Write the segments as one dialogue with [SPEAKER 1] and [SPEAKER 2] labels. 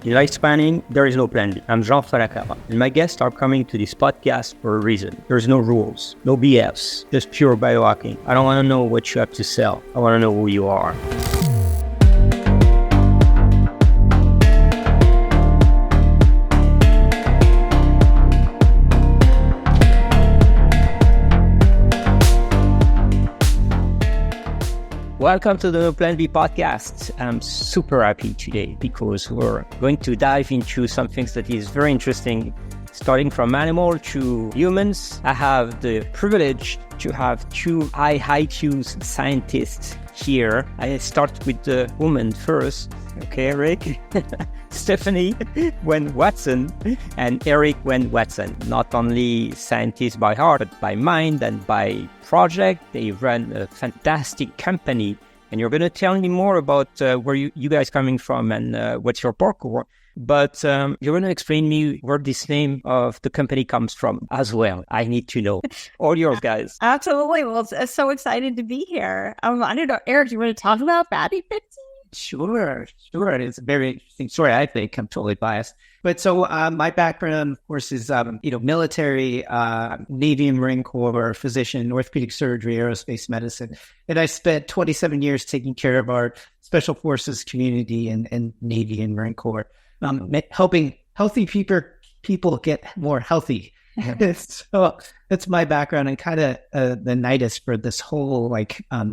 [SPEAKER 1] In life spanning, there is no plan B. I'm Jean Faracaba, and my guests are coming to this podcast for a reason. There's no rules, no BS, just pure biohacking. I don't want to know what you have to sell. I want to know who you are. Welcome to the No Plan B podcast. I'm super happy today because we're going to dive into some things that is very interesting, starting from animal to humans. I have the privilege to have two high-IQ scientists here. I start with the woman first. Okay, Eric? Stephanie Venn-Watson and Eric Venn-Watson. Not only scientists by heart, but by mind and by project. They run a fantastic company. And you're going to tell me more about where you guys coming from and what's your parkour. But you're going to explain me where this name of the company comes from as well. I need to know. All yours, guys.
[SPEAKER 2] Absolutely. Well, so excited to be here. I don't know, Eric, do you want to talk about Fatty 15?
[SPEAKER 3] Sure. It's a very interesting story. I think I'm totally biased. But so my background, of course, is, military, Navy and Marine Corps, physician, orthopedic surgery, aerospace medicine. And I spent 27 years taking care of our Special Forces community and Navy and Marine Corps, helping healthy people get more healthy. So that's my background and kind of the nidus for this whole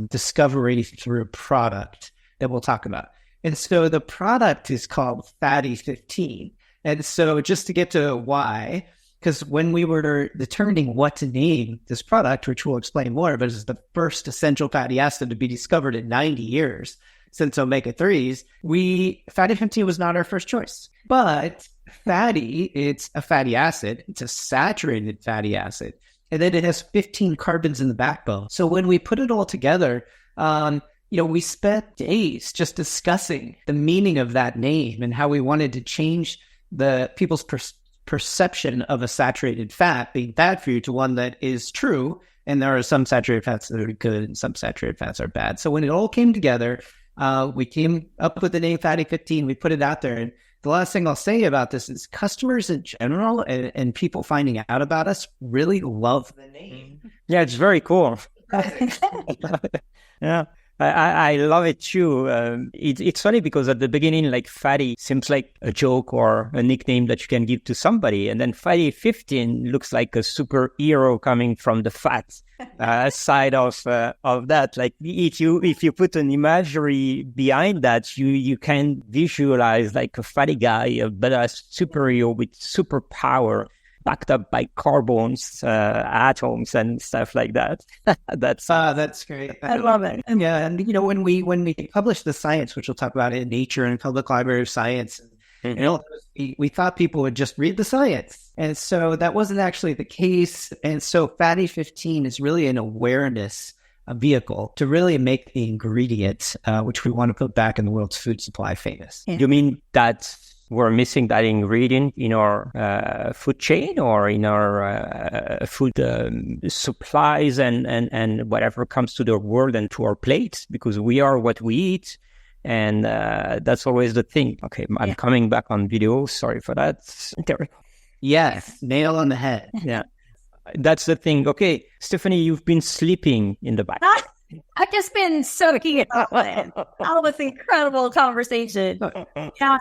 [SPEAKER 3] discovery through product that we'll talk about. And so the product is called Fatty 15. And so just to get to why, because when we were determining what to name this product, which we'll explain more, but it's the first essential fatty acid to be discovered in 90 years since omega-3s, Fatty 15 was not our first choice. But fatty, it's a fatty acid. It's a saturated fatty acid. And then it has 15 carbons in the backbone. So when we put it all together, we spent days just discussing the meaning of that name and how we wanted to change the people's perception of a saturated fat being bad for you to one that is true. And there are some saturated fats that are good and some saturated fats are bad. So when it all came together, we came up with the name Fatty 15. We put it out there. And the last thing I'll say about this is customers in general and people finding out about us really love the name.
[SPEAKER 1] Yeah, it's very cool. Yeah. I love it too. It's funny because at the beginning, fatty seems like a joke or a nickname that you can give to somebody. And then Fatty 15 looks like a superhero coming from the fat side of that. Like if you put an imagery behind that, you can visualize like a fatty guy, but a superhero with superpower, backed up by carbons, atoms, and stuff like that.
[SPEAKER 3] That's great.
[SPEAKER 2] I love it.
[SPEAKER 3] Yeah, and when we published the science, which we'll talk about in Nature and Public Library of Science, we thought people would just read the science, and so that wasn't actually the case. And so, Fatty 15 is really an awareness vehicle to really make the ingredient, which we want to put back in the world's food supply, famous.
[SPEAKER 1] Yeah. You mean that we're missing that ingredient in our food chain or in our food supplies and whatever comes to the world and to our plates, because we are what we eat. And that's always the thing. Okay, I'm coming back on video. Sorry for that.
[SPEAKER 3] Yes, nail on the head.
[SPEAKER 1] Yeah, that's the thing. Okay, Stephanie, you've been sleeping in the back.
[SPEAKER 2] I've just been soaking it up with all this incredible conversation. Yeah.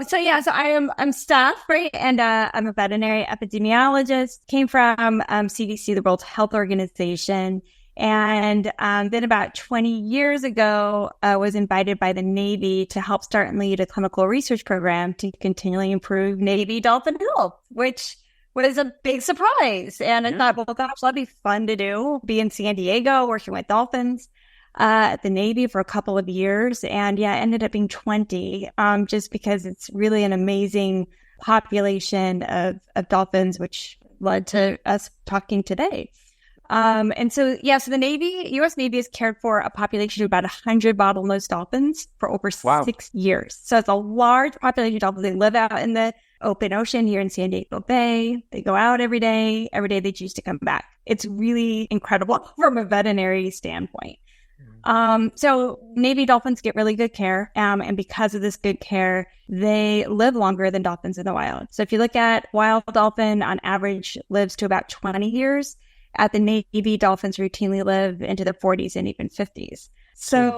[SPEAKER 2] So I'm Steph, right? And I'm a veterinary epidemiologist. Came from CDC, the World Health Organization. And then about 20 years ago, I was invited by the Navy to help start and lead a clinical research program to continually improve Navy dolphin health, which was a big surprise. And I thought, well, gosh, that'd be fun to do. Be in San Diego working with dolphins at the Navy for a couple of years. And it ended up being 20, just because it's really an amazing population of dolphins, which led to us talking today. So the Navy, U.S. Navy has cared for a population of about 100 bottlenose dolphins for over 6 years. So it's a large population of dolphins. They live out in the open ocean here in San Diego Bay. They go out every day. Every day they choose to come back. It's really incredible from a veterinary standpoint. So Navy dolphins get really good care. And because of this good care, they live longer than dolphins in the wild. So if you look at wild dolphin, on average, lives to about 20 years. At the Navy, dolphins routinely live into the 40s and even 50s. So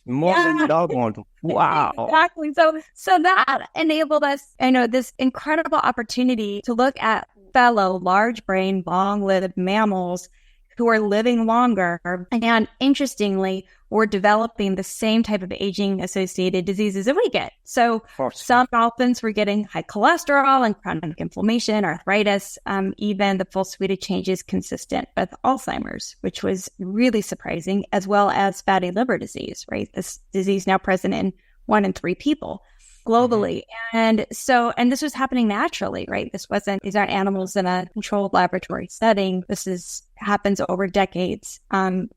[SPEAKER 1] more than doggone. Wow.
[SPEAKER 2] Exactly. So that enabled us, this incredible opportunity to look at fellow large brain, long-lived mammals who are living longer. And interestingly, we're developing the same type of aging-associated diseases that we get. So some dolphins were getting high cholesterol and chronic inflammation, arthritis, even the full suite of changes consistent with Alzheimer's, which was really surprising, as well as fatty liver disease, right? This disease now present in 1 in 3 people globally. And this was happening naturally, right? These aren't animals in a controlled laboratory setting. This happens over decades,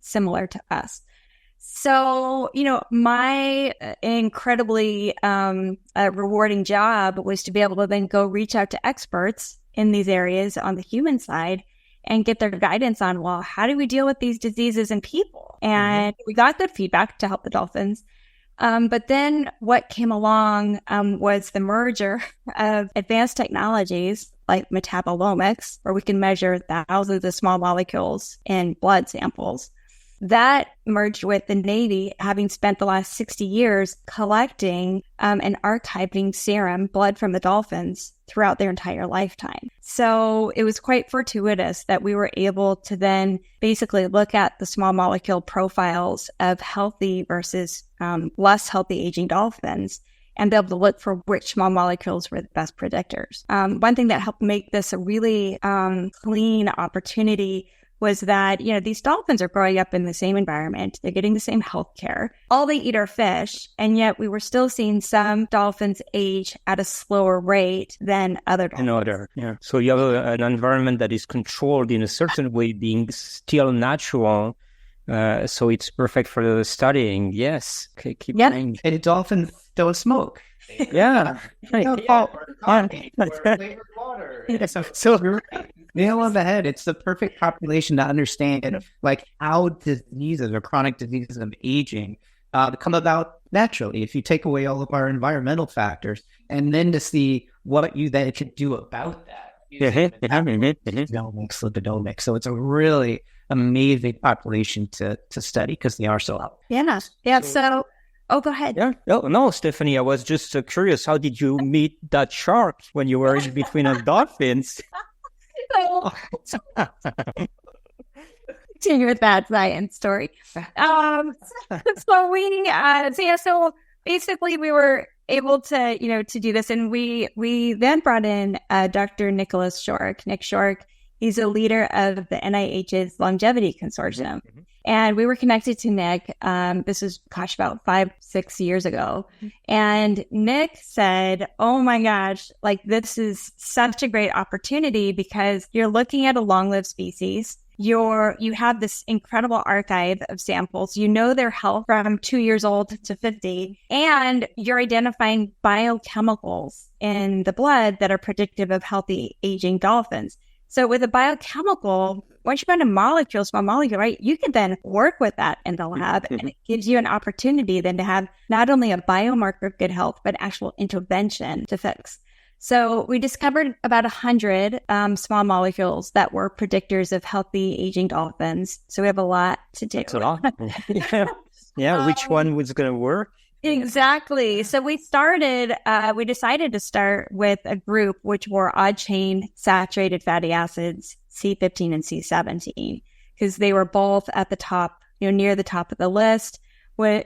[SPEAKER 2] similar to us. So, my incredibly rewarding job was to be able to then go reach out to experts in these areas on the human side and get their guidance on, well, how do we deal with these diseases in people? And we got good feedback to help the dolphins. But then what came along was the merger of advanced technologies like metabolomics, where we can measure thousands of small molecules in blood samples. That merged with the Navy, having spent the last 60 years collecting and archiving serum, blood from the dolphins throughout their entire lifetime. So it was quite fortuitous that we were able to then basically look at the small molecule profiles of healthy versus less healthy aging dolphins and be able to look for which small molecules were the best predictors. One thing that helped make this a really clean opportunity was that, these dolphins are growing up in the same environment. They're getting the same health care. All they eat are fish. And yet we were still seeing some dolphins age at a slower rate than other dolphins.
[SPEAKER 1] So you have an environment that is controlled in a certain way, being still natural. So it's perfect for the studying. Yes. Okay, keep going.
[SPEAKER 3] And dolphins don't smoke.
[SPEAKER 1] Yeah.
[SPEAKER 3] So nail on the head. It's the perfect population to understand how diseases or chronic diseases of aging come about naturally if you take away all of our environmental factors, and then to see what you then can do about that. Lipidomics. So it's a really amazing population to study because they are so healthy.
[SPEAKER 2] So oh, go ahead.
[SPEAKER 1] Yeah. No, Stephanie, I was just curious. How did you meet that shark when you were in between the dolphins?
[SPEAKER 2] Continue with that science story. So basically we were able to, to do this, and we then brought in Dr. Nicholas Shork. Nick Shork, he's a leader of the NIH's Longevity Consortium. And we were connected to Nick. This was, about 5-6 years ago. And Nick said, oh my gosh, this is such a great opportunity because you're looking at a long-lived species. You have this incredible archive of samples. You know their health from 2 years old to 50, and you're identifying biochemicals in the blood that are predictive of healthy aging dolphins. So with a biochemical, once you find a small molecule, right, you can then work with that in the lab, and it gives you an opportunity then to have not only a biomarker of good health, but actual intervention to fix. So we discovered about 100 small molecules that were predictors of healthy aging dolphins. So we have a lot to do.
[SPEAKER 1] That's a lot. Which one was going to work?
[SPEAKER 2] Exactly. So we decided to start with a group which were odd-chain saturated fatty acids, C15 and C17, because they were both at the top, near the top of the list.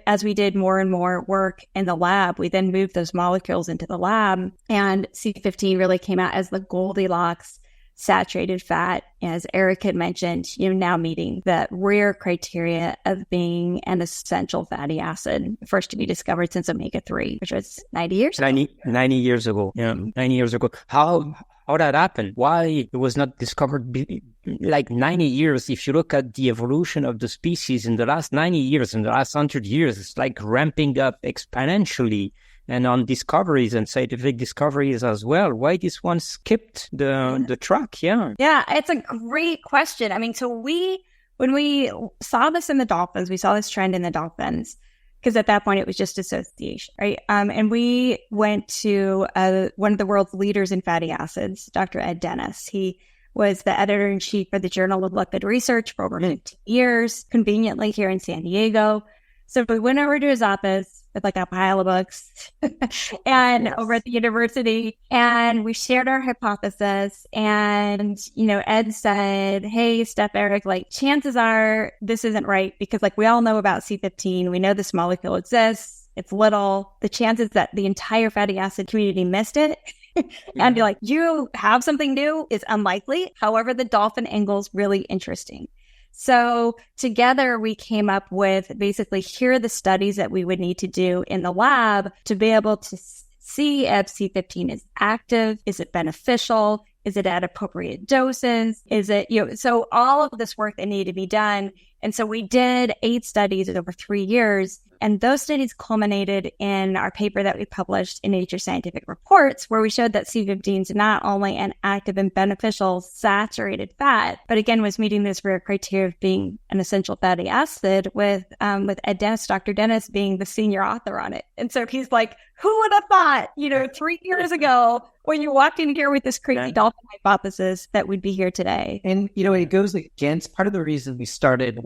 [SPEAKER 2] As we did more and more work in the lab, we then moved those molecules into the lab, and C15 really came out as the Goldilocks saturated fat, as Eric had mentioned, now meeting the rare criteria of being an essential fatty acid, first to be discovered since omega-3, which was 90 years ago.
[SPEAKER 1] 90 years ago. Yeah, 90 years ago. How that happened? Why it was not discovered 90 years? If you look at the evolution of the species in the last 90 years, in the last 100 years, it's ramping up exponentially. And on discoveries and scientific discoveries as well. Why this one skipped the track? Yeah,
[SPEAKER 2] it's a great question. I mean, so we when we saw this in the dolphins, we saw this trend in the dolphins, because at that point it was just association, right? And we went to one of the world's leaders in fatty acids, Dr. Ed Dennis. He was the editor-in-chief for the Journal of Lipid Research for over 15 years, conveniently here in San Diego. So we went over to his office with like a pile of books and over at the university, and we shared our hypothesis. And, Ed said, hey, Steph, Eric, like chances are this isn't right, because like we all know about C15. We know this molecule exists. It's little. The chances that the entire fatty acid community missed it and be like, you have something new is unlikely. However, the dolphin angle is really interesting. So together we came up with basically, here are the studies that we would need to do in the lab to be able to see if C15 is active, is it beneficial, is it at appropriate doses, is it, so all of this work that needed to be done. And so we did 8 studies over 3 years. And those studies culminated in our paper that we published in Nature Scientific Reports, where we showed that C15 is not only an active and beneficial saturated fat, but again, was meeting this rare criteria of being an essential fatty acid, with Ed Dennis, Dr. Dennis being the senior author on it. And so he's like, who would have thought, 3 years ago, when you walked in here with this crazy dolphin hypothesis, that we'd be here today?
[SPEAKER 3] And, it goes against one of the reasons we started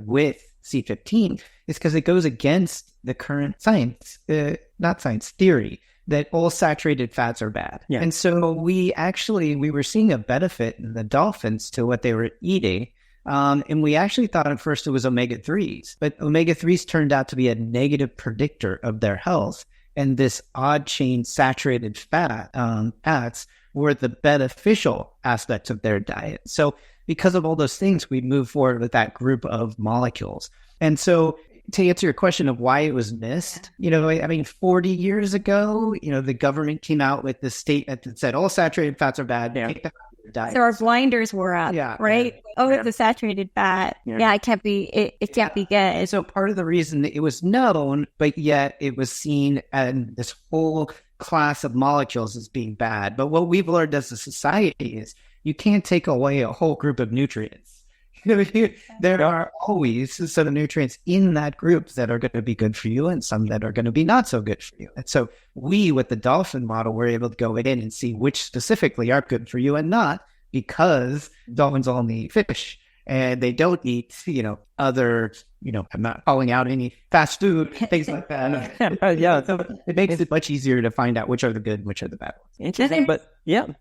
[SPEAKER 3] with C15 is because it goes against the current theory that all saturated fats are bad. Yeah. And so we were seeing a benefit in the dolphins to what they were eating. And we actually thought at first it was omega-3s, but omega-3s turned out to be a negative predictor of their health. And this odd chain saturated fats were the beneficial aspects of their diet. So because of all those things, we moved forward with that group of molecules. And so to answer your question of why it was missed, 40 years ago, the government came out with this statement that said all saturated fats are bad. Take them out of your diet.
[SPEAKER 2] So our blinders were up, right? It's a saturated fat. It can't be, it can't be good.
[SPEAKER 3] And so part of the reason it was known, but yet it was seen and this whole class of molecules as being bad. But what we've learned as a society is you can't take away a whole group of nutrients. There are always some of the nutrients in that group that are going to be good for you and some that are going to be not so good for you. And so we, with the dolphin model, were able to go in and see which specifically are good for you and not, because dolphins only eat fish and they don't eat, other, I'm not calling out any fast food, things like that. So it makes it much easier to find out which are the good and which are the bad ones.
[SPEAKER 1] Interesting, but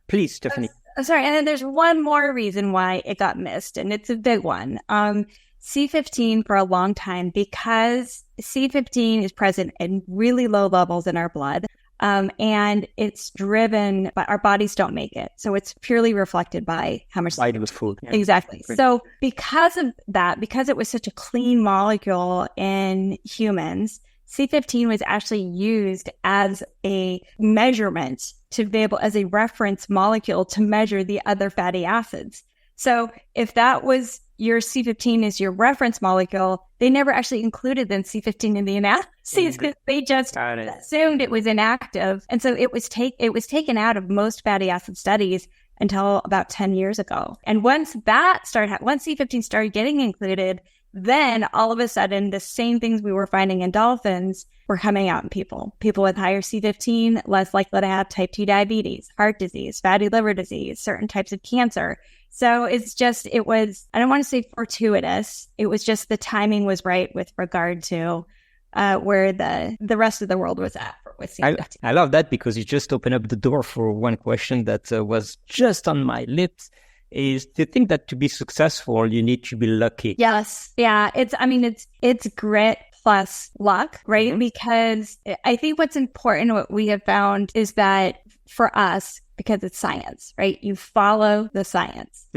[SPEAKER 1] please, Stephanie.
[SPEAKER 2] Sorry, and then there's one more reason why it got missed, and it's a big one. C15 for a long time, because C15 is present in really low levels in our blood, and it's driven by our bodies don't make it. So it's purely reflected by how much
[SPEAKER 1] with food. Yeah.
[SPEAKER 2] Exactly. So because of that, because it was such a clean molecule in humans, C15 was actually used as a measurement to be able, as a reference molecule to measure the other fatty acids. So if that was your C15 is your reference molecule, they never actually included then C15 in the analyses because they just assumed it was inactive. And so it was taken out of most fatty acid studies until about 10 years ago. And once once C15 started getting included, then all of a sudden the same things we were finding in dolphins were coming out in people. People with higher C15, less likely to have type 2 diabetes, heart disease, fatty liver disease, certain types of cancer. So it was, I don't want to say fortuitous. It was just the timing was right with regard to where the rest of the world was at with C15.
[SPEAKER 1] I love that, because you just opened up the door for one question that was just on my lips. Is to think that to be successful, you need to be lucky.
[SPEAKER 2] Yes. Yeah. It's grit plus luck, right? Mm-hmm. Because I think what's important, what we have found is that for us, because it's science, right? You follow the science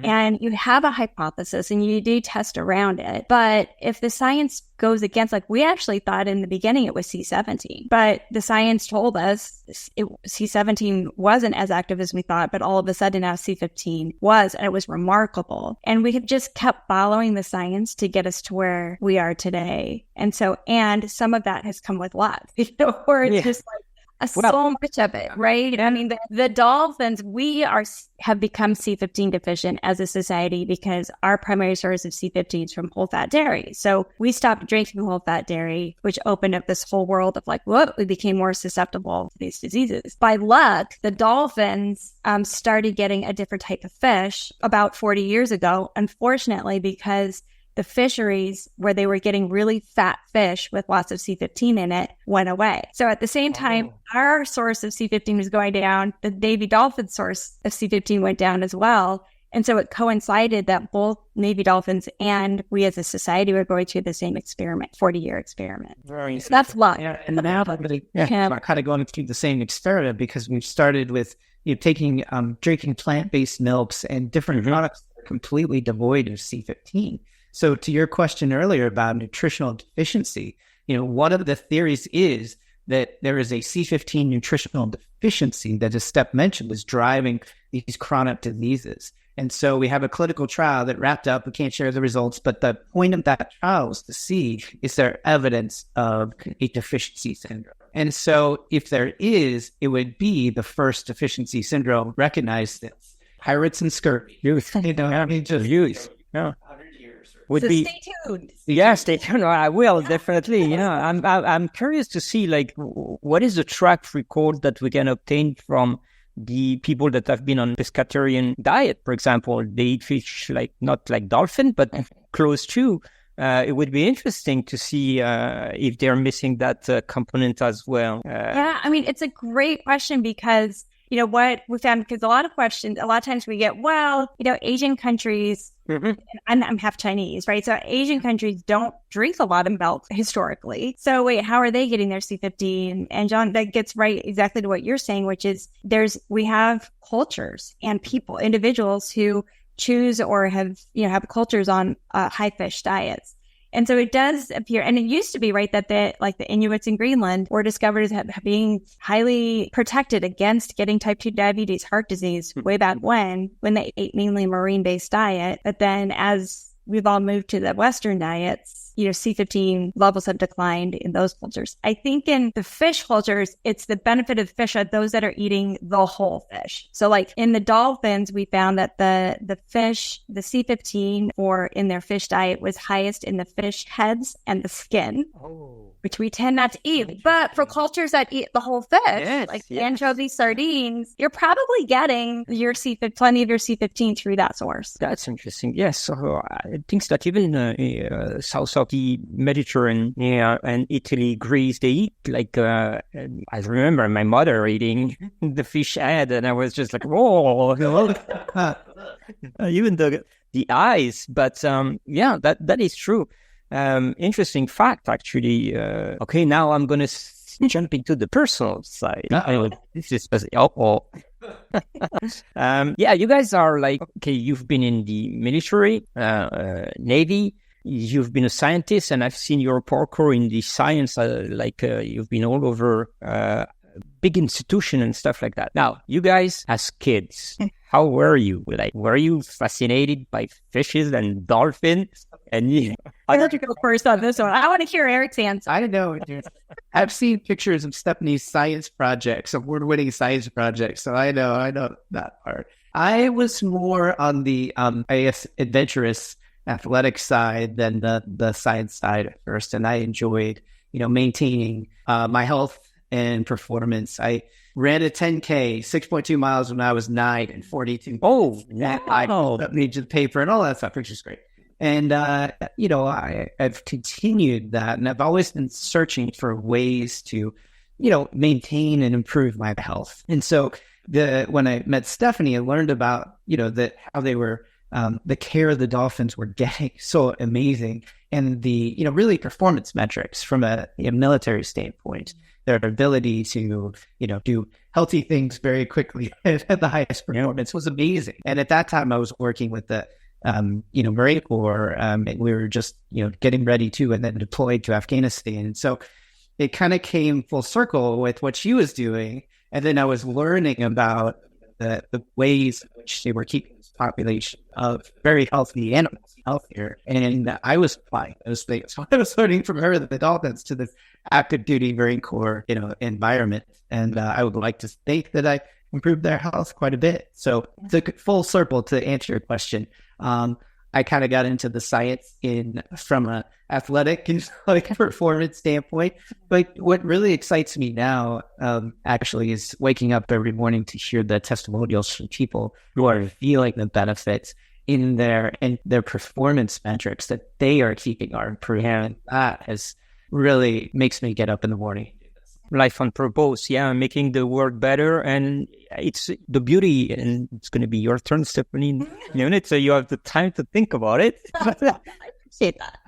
[SPEAKER 2] and you have a hypothesis and you do test around it. But if the science goes against, like we actually thought in the beginning it was C17, but the science told us C17 wasn't as active as we thought, but all of a sudden now C15 was, and it was remarkable. And we have just kept following the science to get us to where we are today. And some of that has come with luck, where it's just like, So much of it, right? I mean, the dolphins, have become C15 deficient as a society because our primary source of C15 is from whole fat dairy. So we stopped drinking whole fat dairy, which opened up this whole world of we became more susceptible to these diseases. By luck, the dolphins started getting a different type of fish about 40 years ago, unfortunately, because the fisheries where they were getting really fat fish with lots of C15 in it went away. So at the same time, our source of C15 was going down, the Navy dolphin source of C15 went down as well. And so it coincided that both Navy dolphins and we as a society were going through the same experiment, 40-year experiment.
[SPEAKER 3] Very
[SPEAKER 2] so that's luck.
[SPEAKER 3] Yeah, and now we're kind of going through the same experiment because we've started with taking drinking plant-based milks and different products that are completely devoid of C15. So to your question earlier about nutritional deficiency, one of the theories is that there is a C15 nutritional deficiency that, as Steph mentioned, is driving these chronic diseases. And so we have a clinical trial that wrapped up. We can't share the results, but the point of that trial was to see, is there evidence of a deficiency syndrome? And so if there is, it would be the first deficiency syndrome recognized as pirates and scurvy.
[SPEAKER 2] Stay tuned.
[SPEAKER 1] Yeah, stay tuned. I will definitely. I'm curious to see what is the track record that we can obtain from the people that have been on pescatarian diet. For example, they eat fish not like dolphin, but close to. It would be interesting to see if they're missing that component as well.
[SPEAKER 2] Yeah, I mean, it's a great question because what we found, because a lot of times we get, Asian countries, and I'm half Chinese, right? So Asian countries don't drink a lot of milk historically. So wait, how are they getting their C15? And John, that gets right exactly to what you're saying, which is we have cultures and individuals who choose or have cultures on high fish diets. And so it does appear, and it used to be, right, that the Inuits in Greenland were discovered as being highly protected against getting type 2 diabetes, heart disease way back when they ate mainly marine-based diet. But then as we've all moved to the Western diets, C15 levels have declined in those cultures. I think in the fish cultures, it's the benefit of fish are those that are eating the whole fish. So in the dolphins, we found that the fish, the C15 or in their fish diet was highest in the fish heads and the skin, which we tend not to eat. But for cultures that eat the whole fish, anchovies, sardines, you're probably getting plenty of your C15 through that source.
[SPEAKER 1] That's interesting. Yes. So I think that even south of the Mediterranean and Italy, Greece, they eat I remember my mother eating the fish head, and I was just whoa, even the eyes. But that is true. Interesting fact, actually. Okay, now I'm going to jump into the personal side. This is you guys are you've been in the military, Navy. You've been a scientist, and I've seen your parkour in the science. You've been all over big institution and stuff like that. Now, you guys as kids, how were you? Were you fascinated by fishes and dolphins? And
[SPEAKER 2] I'll let you go first on this one. I want to hear Eric's answer.
[SPEAKER 3] I know, dude. I've seen pictures of Stephanie's science projects, award-winning science projects, so I know that part. I was more on the, adventurous athletic side than the science side at first, and I enjoyed, maintaining my health and performance. I ran a 10K, 6.2 miles when I was 9 and 42.
[SPEAKER 1] Oh,
[SPEAKER 3] wow. I made the paper and all that stuff, which is great. And, I've continued that, and I've always been searching for ways to, maintain and improve my health. And so when I met Stephanie, I learned about, how they were, the care the dolphins were getting so amazing, and the, really performance metrics from a military standpoint, their ability to, do healthy things very quickly at the highest performance was amazing. And at that time I was working with the, Marine Corps, and we were just, getting ready to, and then deployed to Afghanistan. And so it kind of came full circle with what she was doing. And then I was learning about the ways in which they were keeping this population of very healthy animals healthier. And I was applying those things. So I was learning from her, the dolphins, to this active duty Marine Corps, environment. And I would like to think that I improved their health quite a bit. So it's a full circle to answer your question. I kind of got into the science from a athletic and performance standpoint. But what really excites me now, actually, is waking up every morning to hear the testimonials from people who are feeling the benefits in their performance metrics that they are keeping or improving. And that really makes me get up in the morning.
[SPEAKER 1] Life on purpose, making the world better. And it's the beauty, and it's going to be your turn, Stephanie, in a minute, so you have the time to think about it.
[SPEAKER 2] I appreciate that.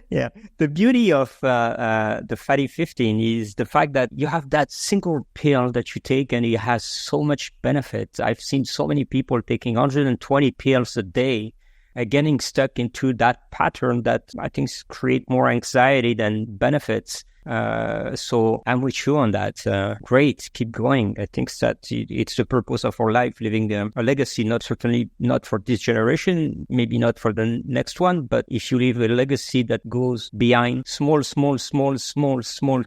[SPEAKER 1] Yeah. The beauty of the Fatty 15 is the fact that you have that single pill that you take and it has so much benefit. I've seen so many people taking 120 pills a day, getting stuck into that pattern that I think create more anxiety than benefits. So I'm with you on that. Great. Keep going. I think that it's the purpose of our life, leaving a legacy, certainly not for this generation, maybe not for the next one, but if you leave a legacy that goes behind small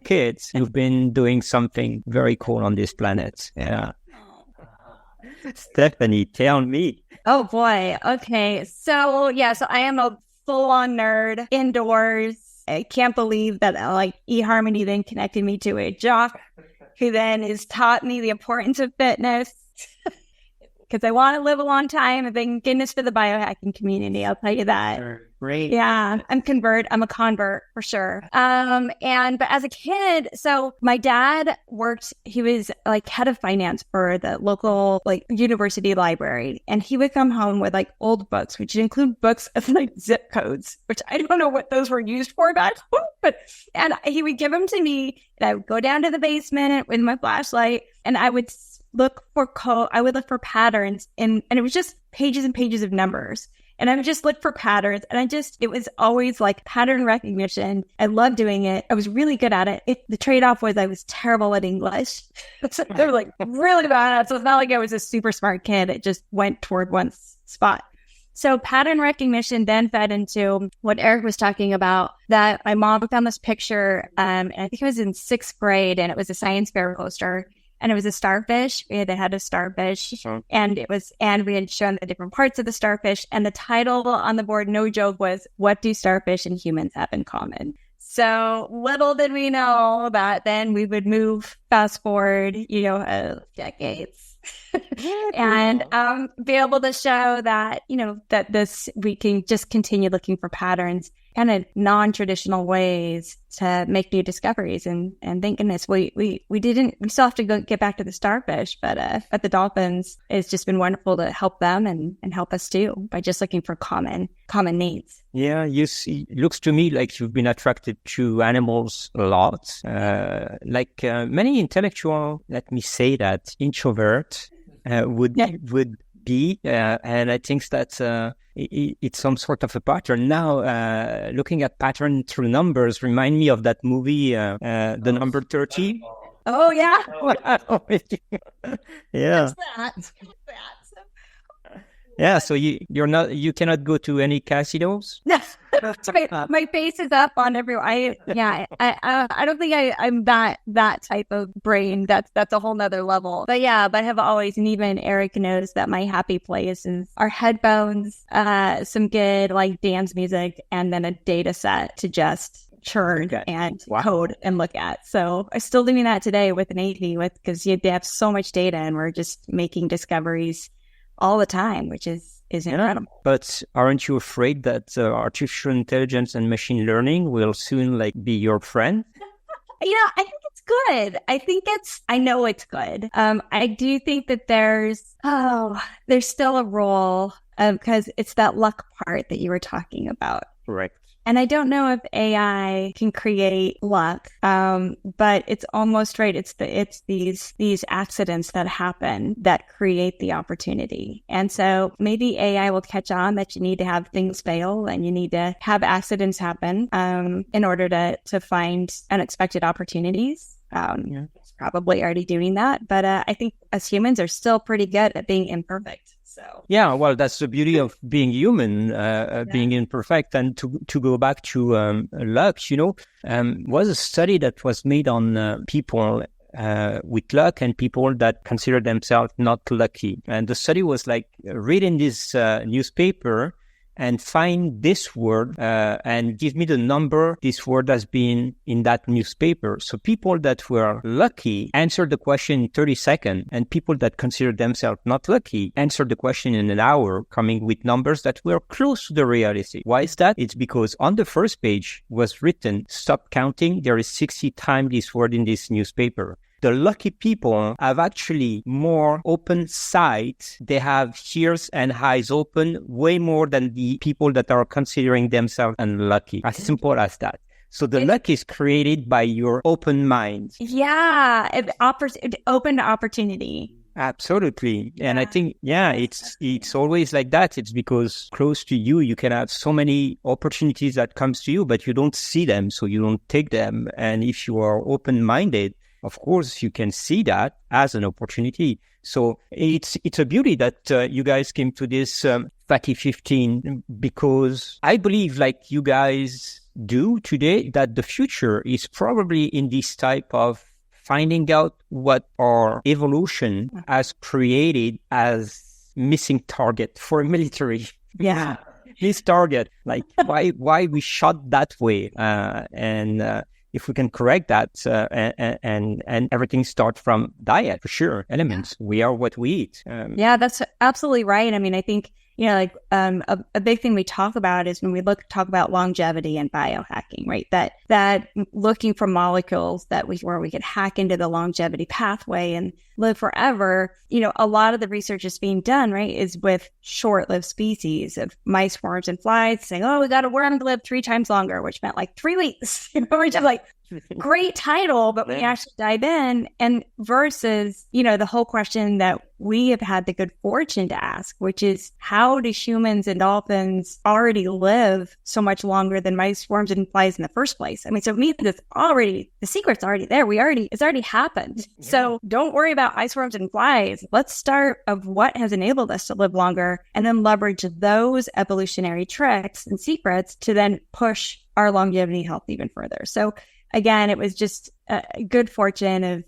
[SPEAKER 1] kids, you've been doing something very cool on this planet. Yeah. Stephanie, tell me.
[SPEAKER 2] Oh boy. Okay. So I am a full-on nerd indoors. I can't believe that eHarmony then connected me to a jock who then has taught me the importance of fitness because I want to live a long time. And thank goodness for the biohacking community. I'll tell you that.
[SPEAKER 3] Great.
[SPEAKER 2] Yeah, I'm a convert for sure. But as a kid, so my dad he was head of finance for the local university library. And he would come home with old books, which include books of zip codes, which I don't know what those were used for back then, and he would give them to me and I would go down to the basement with my flashlight and I would look for patterns and it was just pages and pages of numbers. And I would just look for patterns. And it was always pattern recognition. I loved doing it. I was really good at it. The trade-off was I was terrible at English. So they were really bad at it. So it's not like I was a super smart kid. It just went toward one spot. So pattern recognition then fed into what Eric was talking about, that my mom found this picture. And I think it was in 6th grade and it was a science fair poster. And it was a starfish. We had a starfish, and we had shown the different parts of the starfish. And the title on the board, no joke, was "What do starfish and humans have in common?" So little did we know that then we would fast forward, decades, and be able to show that that we can just continue looking for patterns kind of non-traditional ways to make new discoveries. And thank goodness we still have to get back to the starfish, but the dolphins, it's just been wonderful to help them and help us too by just looking for common needs.
[SPEAKER 1] Yeah, it looks to me like you've been attracted to animals a lot. Many intellectual, let me say that, introvert would be, and I think that it's some sort of a pattern. Now, looking at pattern through numbers remind me of that movie, The Number 30.
[SPEAKER 2] Oh, yeah.
[SPEAKER 1] Yeah.
[SPEAKER 2] What's that?
[SPEAKER 1] Yeah, so you cannot go to any casinos?
[SPEAKER 2] No, my face is up on everyone. I don't think I'm that type of brain. That's a whole nother level. But I have always, and even Eric knows that my happy place is our headphones, some good dance music, and then a data set to just churn and code and look at. So I'm still doing that today with an AV because they have so much data and we're just making discoveries all the time, which is incredible.
[SPEAKER 1] But aren't you afraid that artificial intelligence and machine learning will soon be your friend?
[SPEAKER 2] I think it's good. I know it's good. I do think that there's still a role because it's that luck part that you were talking about.
[SPEAKER 1] Correct.
[SPEAKER 2] And I don't know if AI can create luck, but it's almost right. It's these accidents that happen that create the opportunity. And so maybe AI will catch on that you need to have things fail and you need to have accidents happen in order to find unexpected opportunities. It's probably already doing that. But I think as humans are still pretty good at being imperfect. So
[SPEAKER 1] yeah, well, that's the beauty of being human, being imperfect. And to go back to luck, was a study that was made on people with luck and people that consider themselves not lucky. And the study was like, read in this newspaper and find this word and give me the number this word has been in that newspaper. So people that were lucky answered the question in 30 seconds, and people that considered themselves not lucky answered the question in an hour, coming with numbers that were close to the reality. Why is that? It's because on the first page was written, stop counting, there is 60 times this word in this newspaper. The lucky people have actually more open sight. They have ears and eyes open way more than the people that are considering themselves unlucky. As simple as that. So the luck is created by your open mind.
[SPEAKER 2] Yeah, open to opportunity.
[SPEAKER 1] Absolutely. And I think, it's always like that. It's because close to you, you can have so many opportunities that comes to you, but you don't see them, so you don't take them. And if you are open-minded, of course, you can see that as an opportunity. So it's a beauty that you guys came to this Fatty 15, because I believe, like you guys do today, that the future is probably in this type of finding out what our evolution has created as missing target for military.
[SPEAKER 2] Yeah.
[SPEAKER 1] This target, like why we shot that way, and if we can correct that, and everything starts from diet, for sure, elements. We are what we eat.
[SPEAKER 2] Yeah, that's absolutely right. I mean, I think, a big thing we talk about is when we talk about longevity and biohacking, right? That looking for molecules where we could hack into the longevity pathway and live forever. A lot of the research is being done, right, is with short-lived species of mice, worms, and flies, saying, "Oh, we got a worm to live 3 times longer," which meant like 3 weeks. Which is like great title, but when you actually dive in, and versus, the whole question that we have had the good fortune to ask, which is, how do humans and dolphins already live so much longer than mice, worms, and flies in the first place? I mean, so it means the secret's already there. It's already happened. Yeah. So don't worry about ice worms and flies. Let's start of what has enabled us to live longer, and then leverage those evolutionary tricks and secrets to then push our longevity health even further. So again, it was just a good fortune of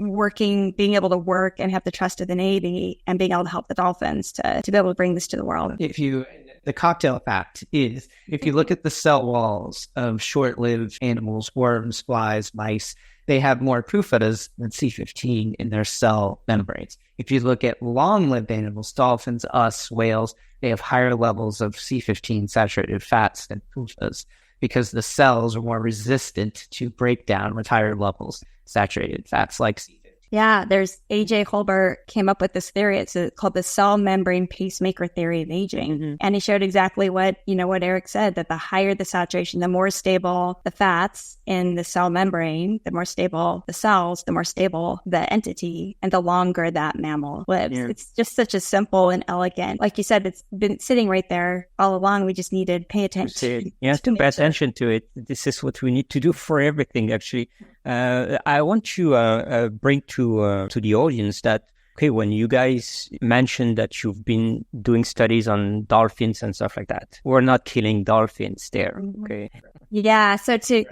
[SPEAKER 2] being able to work and have the trust of the Navy and being able to help the dolphins to be able to bring this to the world.
[SPEAKER 3] The cocktail fact is, if you look at the cell walls of short-lived animals, worms, flies, mice, they have more PUFAs than C15 in their cell membranes. If you look at long-lived animals, dolphins, us, whales, they have higher levels of C15 saturated fats than PUFAs, because the cells are more resistant to breakdown with higher levels saturated fats like C15.
[SPEAKER 2] Yeah, there's A.J. Holbert came up with this theory. It's called the cell membrane pacemaker theory of aging. Mm-hmm. And he showed exactly what Eric said, that the higher the saturation, the more stable the fats in the cell membrane, the more stable the cells, the more stable the entity, and the longer that mammal lives. Yeah. It's just such a simple and elegant, like you said, it's been sitting right there all along. We just needed to pay attention.
[SPEAKER 1] Yeah, to pay attention to it. This is what we need to do for everything, actually. I want to bring to the audience that, okay, when you guys mentioned that you've been doing studies on dolphins and stuff like that, we're not killing dolphins there, okay?
[SPEAKER 2] Yeah, so to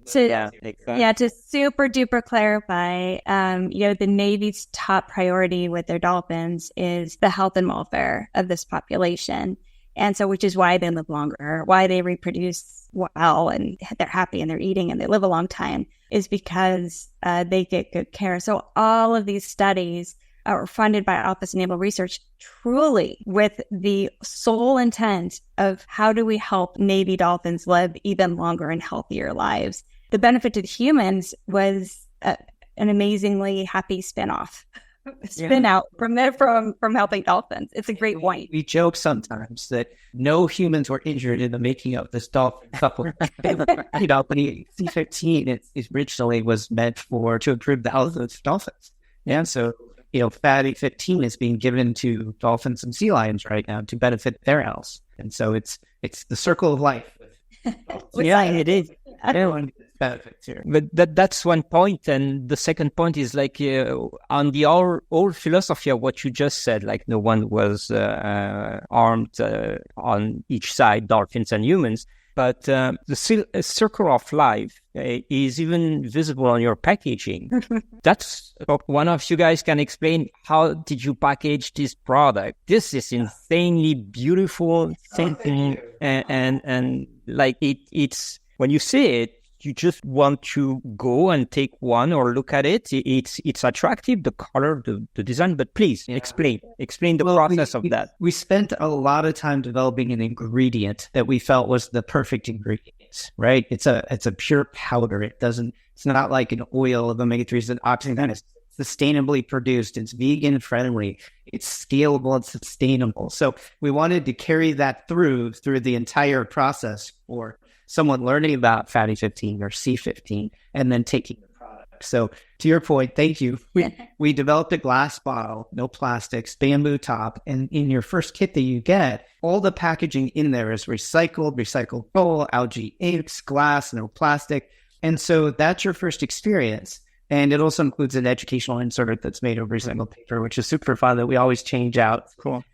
[SPEAKER 1] exactly.
[SPEAKER 2] super duper clarify, the Navy's top priority with their dolphins is the health and welfare of this population. And so, which is why they live longer, why they reproduce well, and they're happy and they're eating and they live a long time, is because they get good care. So all of these studies are funded by Office of Naval Research, truly with the sole intent of how do we help Navy dolphins live even longer and healthier lives. The benefit to the humans was an amazingly happy spin-off. Spin out from helping dolphins. It's a great point.
[SPEAKER 3] We joke sometimes that no humans were injured in the making of this dolphin supplement. C15 originally was meant to improve the health of dolphins. And so, fatty 15 is being given to dolphins and sea lions right now to benefit their health. And so it's the circle of life
[SPEAKER 1] Yeah, it is.
[SPEAKER 3] Everyone gets benefits here.
[SPEAKER 1] But that's one point. And the second point is like on the whole philosophy of what you just said, like no one was armed on each side, dolphins and humans. But the circle of life is even visible on your packaging. That's one of you guys can explain how did you package this product? This is insanely beautiful thinking, and like it's when you see it, you just want to go and take one or look at it. It's attractive, the color, the design. But please explain the process of that.
[SPEAKER 3] We spent a lot of time developing an ingredient that we felt was the perfect ingredient, right? It's a pure powder. It's not like an oil of omega-3s and oxygen. It's sustainably produced. It's vegan friendly. It's scalable and sustainable. So we wanted to carry that through the entire process for someone learning about fatty 15 or C15 and then taking the product. So to your point, thank you. We developed a glass bottle, no plastics, bamboo top. And in your first kit that you get, all the packaging in there is recycled coal, algae inks, glass, no plastic. And so that's your first experience. And it also includes an educational insert that's made of recycled paper, which is super fun that we always change out. Cool.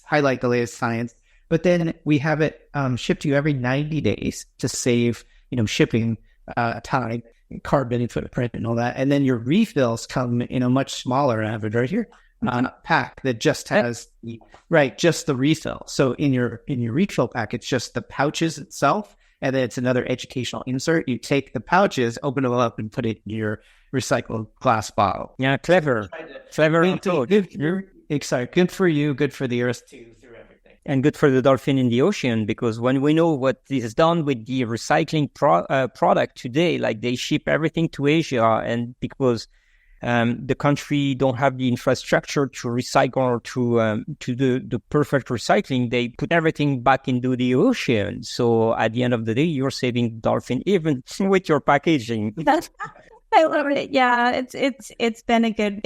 [SPEAKER 3] Highlight the latest science. But then we have it shipped to you every 90 days to save, shipping time, carbon footprint and all that. And then your refills come in a much smaller average right here pack that just has just the refill. So in your refill pack, it's just the pouches itself. And then it's another educational insert. You take the pouches, open them up, and put it in your recycled glass bottle.
[SPEAKER 1] Yeah, clever.
[SPEAKER 3] Good. Excited. Good for you. Good for the earth too.
[SPEAKER 1] And good for the dolphin in the ocean, because when we know what is done with the recycling product today, like they ship everything to Asia, and because the country don't have the infrastructure to recycle or to the perfect recycling, they put everything back into the ocean. So at the end of the day, you're saving dolphin even with your packaging.
[SPEAKER 2] I love it. Yeah, it's been good.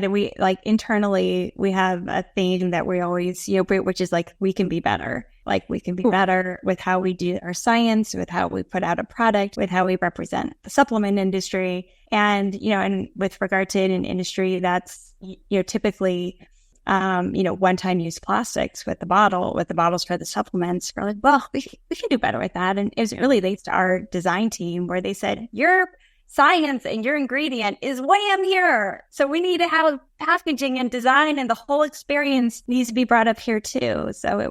[SPEAKER 2] And we internally we have a theme that we always which is like we can be better. Like we can be better with how we do our science, with how we put out a product, with how we represent the supplement industry, and and with regard to an industry that's typically one-time use plastics with the bottles for the supplements. We're like, well, we can do better with that. And it was really thanks to our design team where they said, your science and your ingredient is wham here. So we need to have packaging and design, and the whole experience needs to be brought up here too. So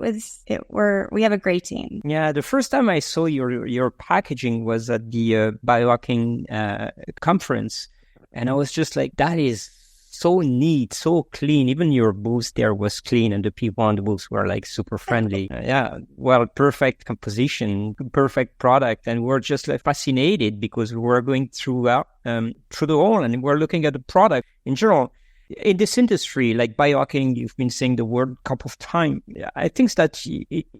[SPEAKER 2] we have a great team.
[SPEAKER 1] Yeah, the first time I saw your packaging was at the biohacking conference, and I was just like, that is so neat, so clean. Even your booth there was clean, and the people on the booth were like super friendly. Perfect composition, perfect product, and we're just like fascinated because we're going through the whole, and we're looking at the product in general. In this industry, like biohacking, you've been saying the word a couple of times. I think that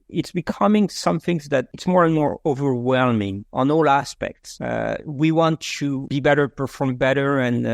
[SPEAKER 1] it's becoming something that it's more and more overwhelming on all aspects. We want to be better, perform better, and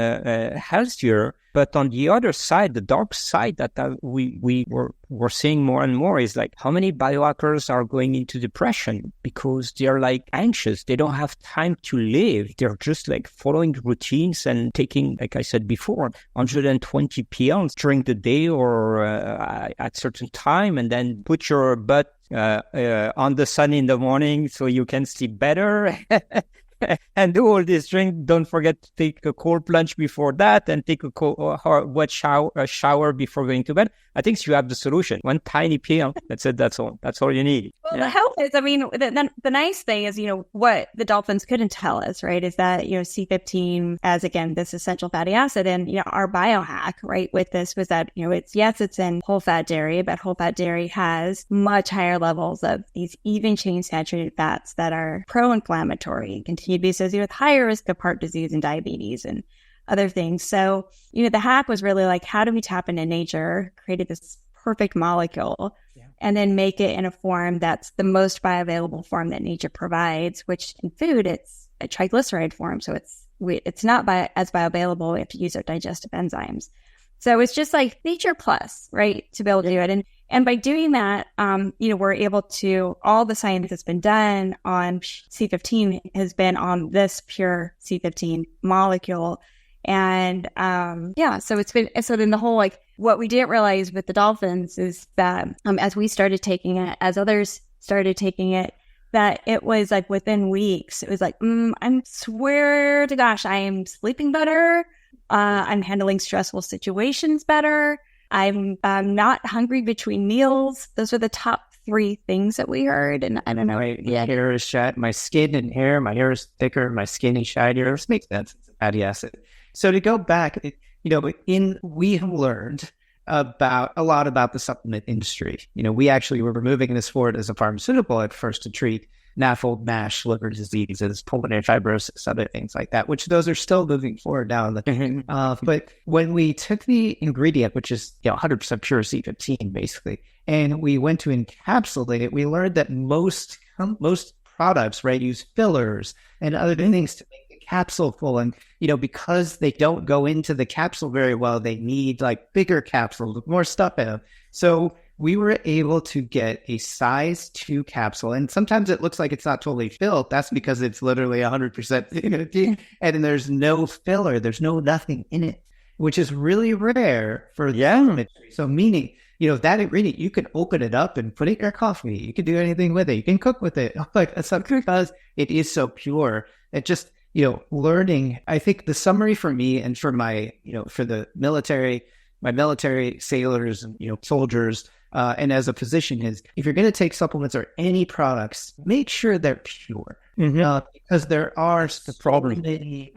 [SPEAKER 1] healthier. But on the other side, the dark side that we're seeing more and more is like how many biohackers are going into depression because they're like anxious. They don't have time to live. They're just like following routines and taking, like I said before, 120 pills during the day or at certain time, and then put your butt on the sun in the morning so you can sleep better. And do all this drink. Don't forget to take a cold plunge before that, and take a wet shower before going to bed. I think you have the solution. One tiny pill. That's it. That's all. That's all you need.
[SPEAKER 2] Well, the health is. I mean, the nice thing is, what the dolphins couldn't tell us, right? Is that C15 as again this essential fatty acid, and our biohack, right, with this was that it's in whole fat dairy, but whole fat dairy has much higher levels of these even chain saturated fats that are pro-inflammatory and continue to be associated with higher risk of heart disease and diabetes and other things. So, the hack was really like, how do we tap into nature, created this perfect molecule, and then make it in a form that's the most bioavailable form that nature provides, which in food, it's a triglyceride form. So it's not as bioavailable. We have to use our digestive enzymes. So it's just like nature plus, right, to be able to do it. And by doing that, we're able to, all the science that's been done on C15 has been on this pure C15 molecule. And so then the whole, like, what we didn't realize with the dolphins is that as we started taking it, as others started taking it, that it was like within weeks, it was like, I swear to gosh, I am sleeping better. I'm handling stressful situations better. I'm not hungry between meals. Those are the top 3 things that we heard. And I don't know.
[SPEAKER 3] My hair is shiny. My skin and hair, my hair is thicker. My skin is shinier. This makes sense. It's a fatty acid. So to go back, we have learned a lot about the supplement industry. We actually were moving this forward as a pharmaceutical at first to treat NAFLD, MASH, liver diseases, pulmonary fibrosis, other things like that, which those are still moving forward now. But when we took the ingredient, which is 100% pure C15, basically, and we went to encapsulate it, we learned that most products, right, use fillers and other things to make the capsule full. And, because they don't go into the capsule very well, they need like bigger capsules with more stuff in them. So we were able to get a size 2 capsule. And sometimes it looks like it's not totally filled. That's because it's literally 100%. And there's no filler. There's nothing in it, which is really rare for the industry. So meaning, that ingredient, you can open it up and put it in your coffee. You can do anything with it. You can cook with it. Like, that's because it is so pure. It just, learning, I think the summary for me and for my, for the military, my military sailors and, soldiers, and as a physician is, if you're going to take supplements or any products, make sure they're pure. Because there are so many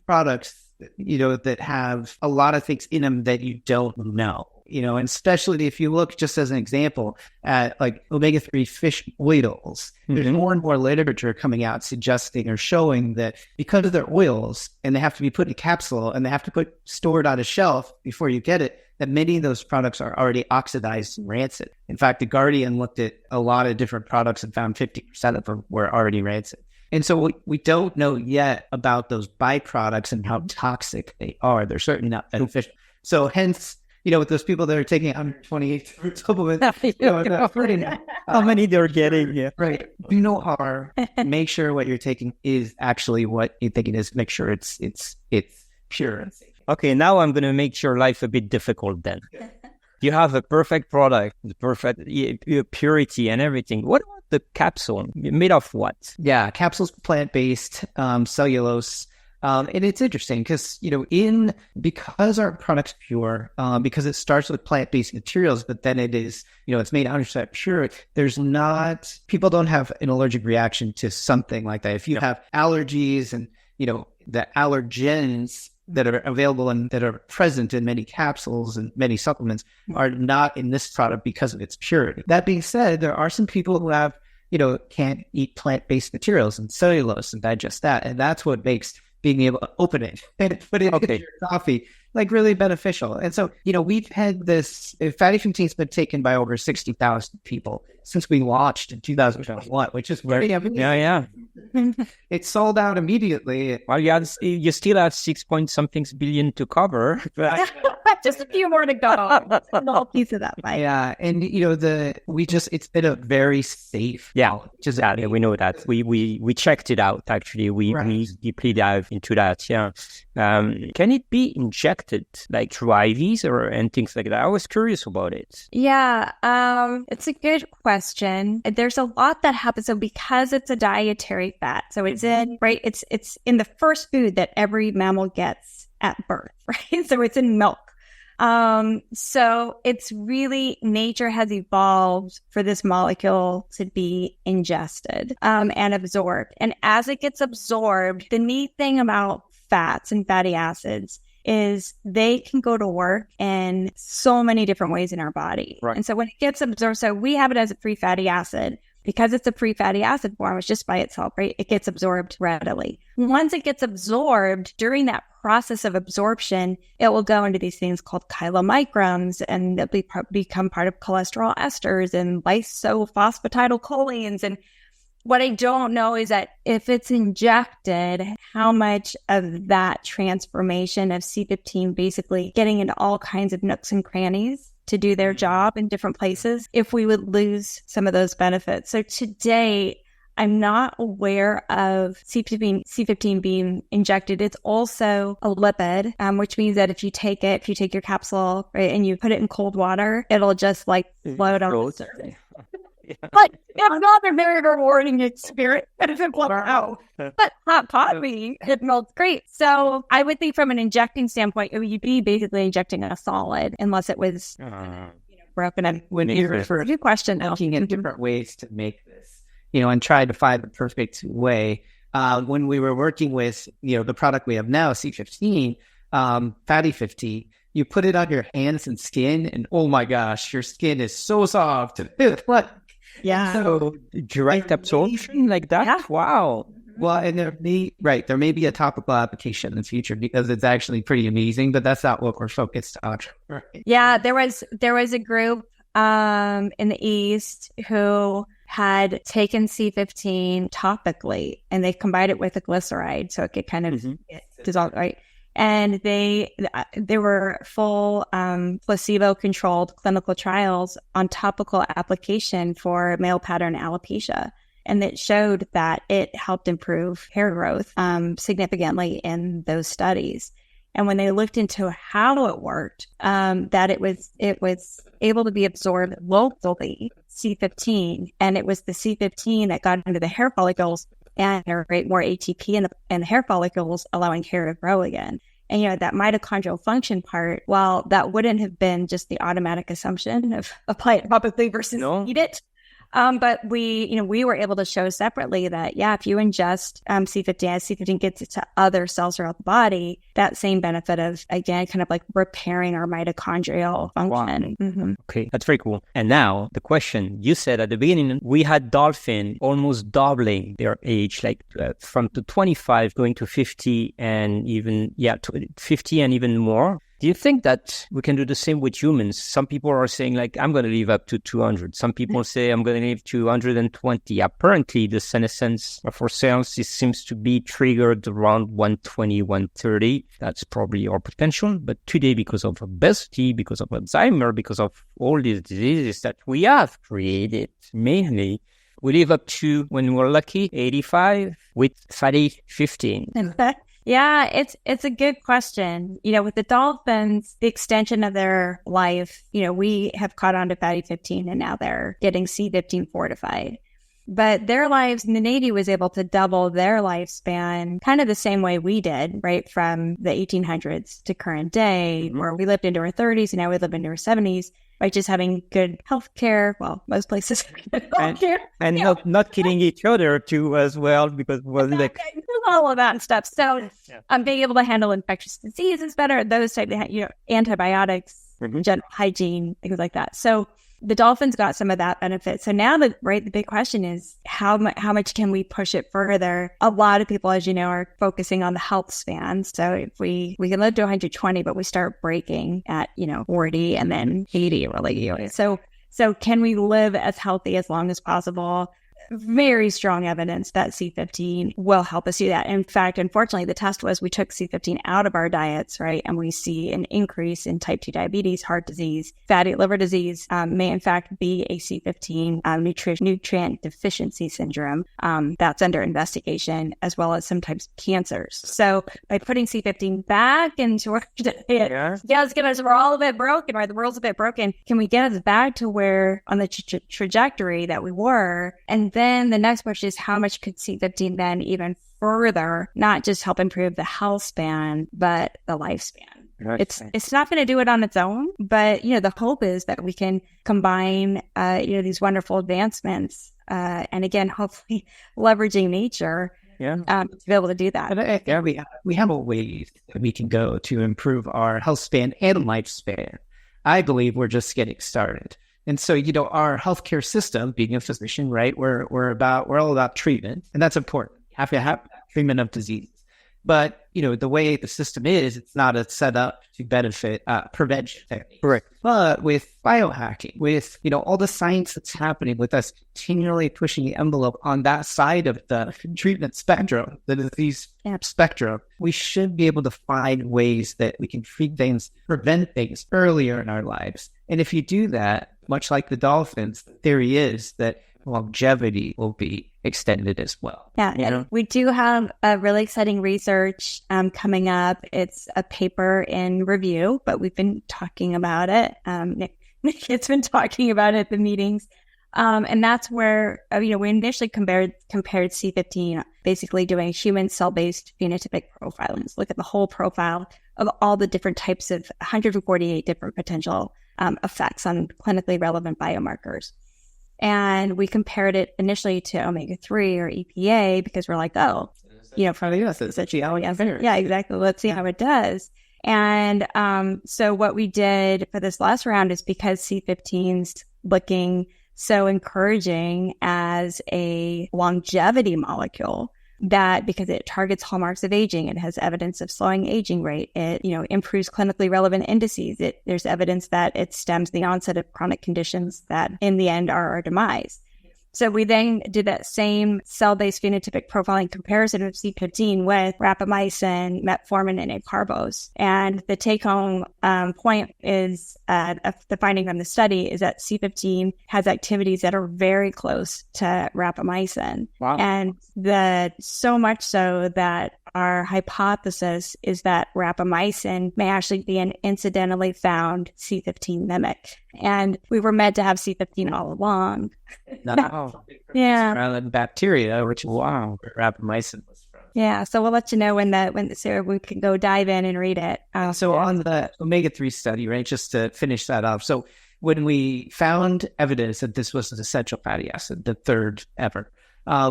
[SPEAKER 3] products, that have a lot of things in them that you don't know. And especially if you look, just as an example, at like omega-3 fish oils, there's more and more literature coming out suggesting or showing that because of their oils and they have to be put in a capsule and they have to be stored on a shelf before you get it, that many of those products are already oxidized and rancid. In fact, The Guardian looked at a lot of different products and found 50% of them were already rancid. And so we don't know yet about those byproducts and how toxic they are. They're certainly not beneficial. So hence, with those people that are taking 128 supplements,
[SPEAKER 1] how many they're getting. Yeah.
[SPEAKER 3] Right. Do no harm. Make sure what you're taking is actually what you think it is. Make sure it's pure and safe.
[SPEAKER 1] Okay, now I'm going to make your life a bit difficult then. You have a perfect product, the perfect purity and everything. What about the capsule? Made of what?
[SPEAKER 3] Yeah, capsule's plant-based, cellulose. And it's interesting because, because our product's pure, because it starts with plant-based materials, but then it is, it's made 100% pure. People don't have an allergic reaction to something like that. If you have allergies and, the allergens that are available and that are present in many capsules and many supplements are not in this product because of its purity. That being said, there are some people who have, can't eat plant-based materials and cellulose and digest that. And that's what makes being able to open it and put it in your coffee like really beneficial. And so, we've had this, Fatty 15 has been taken by over 60,000 people since we launched in 2021, which is very amazing.
[SPEAKER 1] Yeah.
[SPEAKER 3] It sold out immediately.
[SPEAKER 1] Well, you still have 6-point-something billion to cover.
[SPEAKER 2] Just a few more to go. The whole piece of that pie.
[SPEAKER 3] Yeah. And, it's been a very safe.
[SPEAKER 1] Yeah. We know that. We checked it out, actually. We deeply dive into that. Yeah. Can it be injected like through IVs and things like that? I was curious about it.
[SPEAKER 2] Yeah. It's a good question. There's a lot that happens. So because it's a dietary fat, so it's it's in the first food that every mammal gets at birth, right? So it's in milk. So it's really, nature has evolved for this molecule to be ingested, and absorbed. And as it gets absorbed, the neat thing about fats and fatty acids is they can go to work in so many different ways in our body. Right. And so when it gets absorbed, so we have it as a free fatty acid. Because it's a free fatty acid form, it's just by itself, right? It gets absorbed readily. Once it gets absorbed, during that process of absorption, it will go into these things called chylomicrons, and they'll become part of cholesterol esters and lysophosphatidylcholines. And What I don't know is that if it's injected, how much of that transformation of C15 basically getting into all kinds of nooks and crannies to do their job in different places, if we would lose some of those benefits. So today, I'm not aware of C15 being injected. It's also a lipid, which means that if you take your capsule, right, and you put it in cold water, it'll just like float on the surface. Yeah. But it's not a very rewarding experience. But hot coffee, it melts great. So I would think from an injecting standpoint, it would be basically injecting a solid, unless it was broken. And
[SPEAKER 3] when you refer
[SPEAKER 2] good question,
[SPEAKER 3] looking at different ways to make this, and try to find the perfect way. When we were working with, the product we have now, C15, Fatty 50, you put it on your hands and skin, and oh my gosh, your skin is so soft.
[SPEAKER 2] Yeah.
[SPEAKER 1] So direct absorption like that?
[SPEAKER 2] Yeah.
[SPEAKER 1] Wow.
[SPEAKER 3] Well, and there may be a topical application in the future because it's actually pretty amazing, but that's not what we're focused on. Right?
[SPEAKER 2] Yeah, there was a group in the East who had taken C15 topically, and they combined it with a glyceride so it could kind of dissolve, right? And they were full placebo-controlled clinical trials on topical application for male pattern alopecia. And it showed that it helped improve hair growth significantly in those studies. And when they looked into how it worked, that it was able to be absorbed locally, C15, and it was the C15 that got into the hair follicles and generate more ATP in the hair follicles, allowing hair to grow again. And, that mitochondrial function part, well, that wouldn't have been just the automatic assumption of apply it topically versus eat it. But we were able to show separately that, if you ingest C15, as C15 gets it to other cells throughout the body, that same benefit of, again, kind of like repairing our mitochondrial function.
[SPEAKER 1] Wow. Mm-hmm. Okay, that's very cool. And now the question, you said at the beginning, we had dolphin almost doubling their age, like from to 25 going to 50 and even, 50 and even more. Do you think that we can do the same with humans? Some people are saying, like, I'm going to live up to 200. Some people say I'm going to live to 120. Apparently, the senescence for cells seems to be triggered around 120, 130. That's probably our potential. But today, because of obesity, because of Alzheimer, because of all these diseases that we have created, mainly, we live up to, when we're lucky, 85 with fatty 15.
[SPEAKER 2] Yeah, it's a good question. With the dolphins, the extension of their life, we have caught on to fatty 15 and now they're getting C15 fortified. But their lives, the Navy was able to double their lifespan kind of the same way we did, right? From the 1800s to current day, where we lived into our 30s and now we live into our 70s. By just having good health care. Well, most places have good health care.
[SPEAKER 1] And not killing each other too as well, because
[SPEAKER 2] all of that stuff. So being able to handle infectious diseases better, those type of, antibiotics, general hygiene, things like that. So the dolphins got some of that benefit. So now the big question is how much can we push it further? A lot of people, as you know, are focusing on the health span. So if we can live to 120, but we start breaking at 40 and then 80 really. So can we live as healthy as long as possible? Very strong evidence that C15 will help us do that. In fact, unfortunately, the test was we took C15 out of our diets, right? And we see an increase in type 2 diabetes, heart disease, fatty liver disease, may in fact be a C15 nutrient deficiency syndrome. That's under investigation, as well as some types of cancers. So by putting C15 back into our diet, it's going to, we're all a bit broken, right? The world's a bit broken. Can we get us back to where on the trajectory that we were? And then the next question is how much could C15 then even further, not just help improve the health span, but the lifespan. Right. It's not going to do it on its own, but the hope is that we can combine these wonderful advancements and again hopefully leveraging nature to be able to do that.
[SPEAKER 3] We have a ways that we can go to improve our health span and lifespan. I believe we're just getting started. And so, our healthcare system, being a physician, right, we're all about treatment, and that's important. You have to have treatment of disease. But, the way the system is, it's not a setup to benefit prevention techniques.
[SPEAKER 1] Correct.
[SPEAKER 3] But with biohacking, with, all the science that's happening, with us continually pushing the envelope on that side of the treatment spectrum, the disease spectrum, we should be able to find ways that we can treat things, prevent things earlier in our lives. And if you do that, much like the dolphins, the theory is that longevity will be extended as well.
[SPEAKER 2] Yeah, and we do have a really exciting research coming up. It's a paper in review, but we've been talking about it. Nick has been talking about it at the meetings. And that's where, we initially compared C15, basically doing human cell-based phenotypic profiling. Look at the whole profile of all the different types of 148 different potential effects on clinically relevant biomarkers. And we compared it initially to omega-3 or EPA because we're like, from the US, it's actually, yeah, exactly. Let's see how it does. And so what we did for this last round is because C15's looking so encouraging as a longevity molecule, that because it targets hallmarks of aging, it has evidence of slowing aging rate, it, improves clinically relevant indices. There's evidence that it stems the onset of chronic conditions that in the end are our demise. So we then did that same cell-based phenotypic profiling comparison of C15 with rapamycin, metformin, and acarbose. And the take-home point is the finding from the study is that C15 has activities that are very close to rapamycin.
[SPEAKER 1] Wow.
[SPEAKER 2] And so much so that our hypothesis is that rapamycin may actually be an incidentally found C15 mimic. And we were meant to have C15 all along. Yeah.
[SPEAKER 3] Rather than bacteria, which is where rapamycin was from.
[SPEAKER 2] Yeah. So we'll let you know so we can go dive in and read it.
[SPEAKER 3] So on the omega-3 study, right, just to finish that off. So when we found evidence that this was an essential fatty acid, the third ever,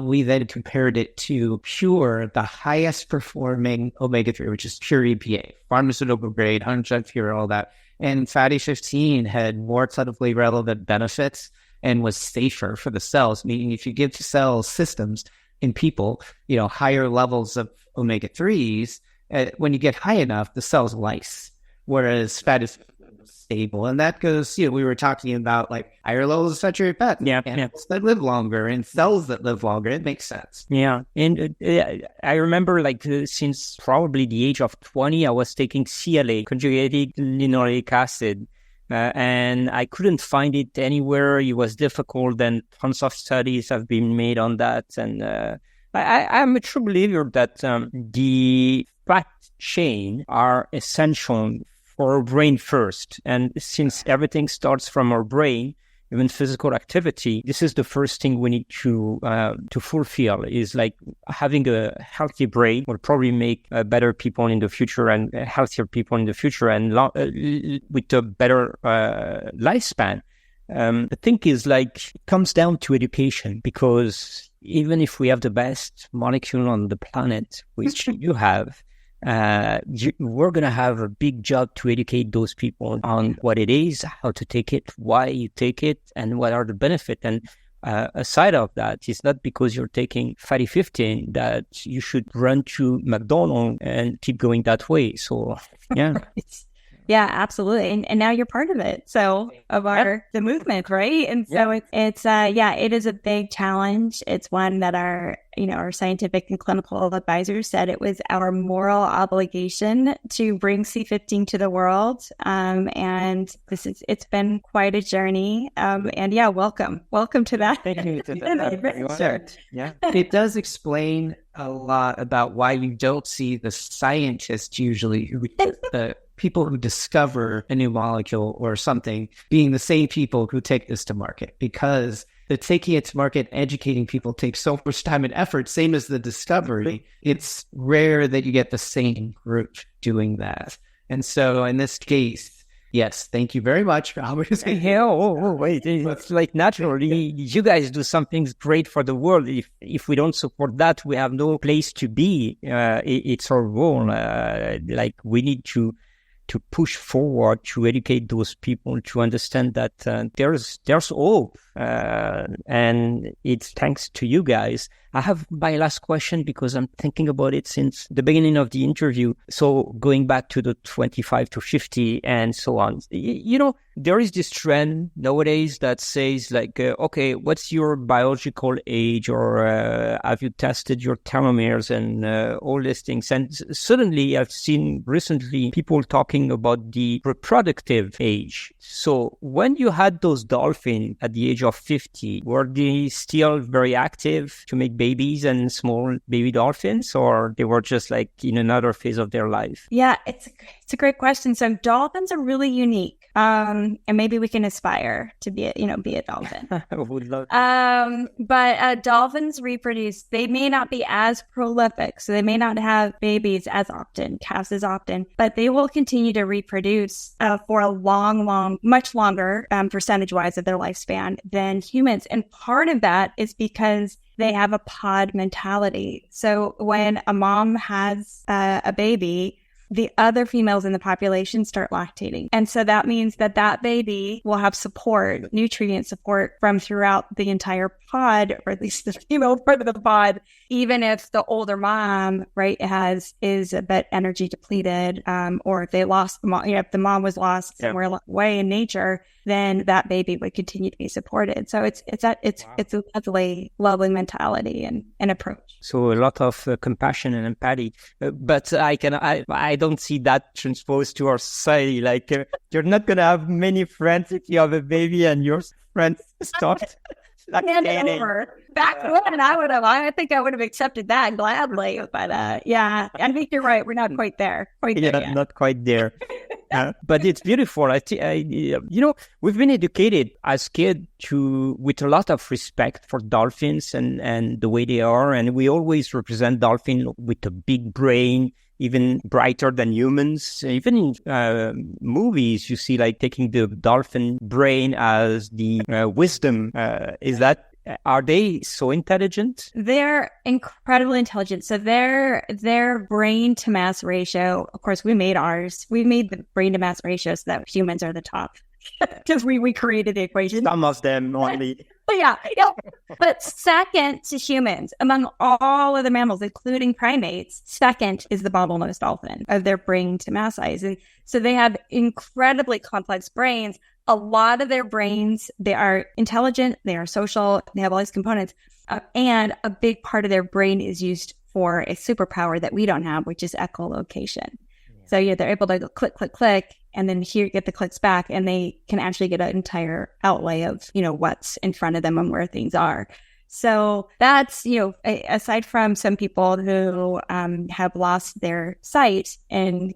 [SPEAKER 3] we then compared it to pure, the highest performing omega-3, which is pure EPA, pharmaceutical grade, 100% pure, all that. And fatty 15 had more clinically relevant benefits and was safer for the cells, meaning if you give cell systems in people, higher levels of omega-3s, when you get high enough, the cells lyse, whereas fat is stable. And that goes, we were talking about like higher levels of saturated fat, animals that live longer and cells that live longer. It makes sense.
[SPEAKER 1] Yeah. And I remember since probably the age of 20, I was taking CLA, conjugated linoleic acid, and I couldn't find it anywhere. It was difficult, and tons of studies have been made on that. And I'm a true believer that the fat chain are essential for our brain first. And since everything starts from our brain, even physical activity, this is the first thing we need to fulfill, is like having a healthy brain will probably make better people in the future and healthier people in the future and with a better lifespan. The thing is it comes down to education, because even if we have the best molecule on the planet, which you have, we're going to have a big job to educate those people on what it is, how to take it, why you take it, and what are the benefits. And aside of that, it's not because you're taking fatty 15 that you should run to McDonald's and keep going that way. So, yeah.
[SPEAKER 2] Yeah, absolutely. And now you're part of it. So the movement, right? And so it is a big challenge. It's one that our scientific and clinical advisors said it was our moral obligation to bring C15 to the world. And it's been quite a journey. And welcome to that.
[SPEAKER 1] Thank you.
[SPEAKER 3] Yeah. It does explain a lot about why you don't see the scientists usually the people who discover a new molecule or something being the same people who take this to market, because the taking it to market, educating people takes so much time and effort, same as the discovery. It's rare that you get the same group doing that. And so in this case, yes, thank you very much for always.
[SPEAKER 1] Wait, it's like naturally, you guys do something great for the world. If we don't support that, we have no place to be. It's our role. We need to push forward, to educate those people, to understand that there's hope. and it's thanks to you guys. I have my last question because I'm thinking about it since the beginning of the interview. So going back to the 25 to 50 and so on, there is this trend nowadays that says like, okay, what's your biological age, or have you tested your telomeres and all these things? And suddenly I've seen recently people talking about the reproductive age. So when you had those dolphins at the age of 50, were they still very active to make babies and small baby dolphins, or they were just like in another phase of their life?
[SPEAKER 2] Yeah, it's a great question. So dolphins are really unique. And maybe we can aspire to be a dolphin.
[SPEAKER 1] I would love.
[SPEAKER 2] But dolphins reproduce. They may not be as prolific, so they may not have babies as often, calves as often, but they will continue to reproduce for a much longer percentage-wise of their lifespan than humans. And part of that is because they have a pod mentality. So when a mom has a baby, the other females in the population start lactating. And so that means that baby will have support, nutrient support from throughout the entire pod, or at least the female part of the pod, even if the older mom, right, is a bit energy depleted, or if they lost the mom, if the mom was lost somewhere away in nature, then that baby would continue to be supported. So it's a lovely mentality and approach.
[SPEAKER 1] So a lot of compassion and empathy, but I don't see that transposed to our society. Like you're not gonna have many friends if you have a baby and your friends start lactating.
[SPEAKER 2] Back when I think I would have accepted that gladly. But yeah, I think you're right. We're not quite there.
[SPEAKER 1] Not quite there. But it's beautiful. We've been educated as kids with a lot of respect for dolphins and the way they are. And we always represent dolphin with a big brain, even brighter than humans. Even in movies, you see like taking the dolphin brain as the wisdom. Are they so intelligent?
[SPEAKER 2] They're incredibly intelligent. So their brain to mass ratio, of course, we made ours. We made the brain to mass ratio so that humans are the top because we created the equation.
[SPEAKER 1] Some of them only.
[SPEAKER 2] Yeah. But second to humans, among all of the mammals, including primates, second is the bottlenose dolphin of their brain to mass size. And so they have incredibly complex brains. A lot of their brains, they are intelligent, they are social, they have all these components. And a big part of their brain is used for a superpower that we don't have, which is echolocation. So they're able to go click, click, click, and then get the clicks back, and they can actually get an entire outlay of, what's in front of them and where things are. So that's, aside from some people who have lost their sight and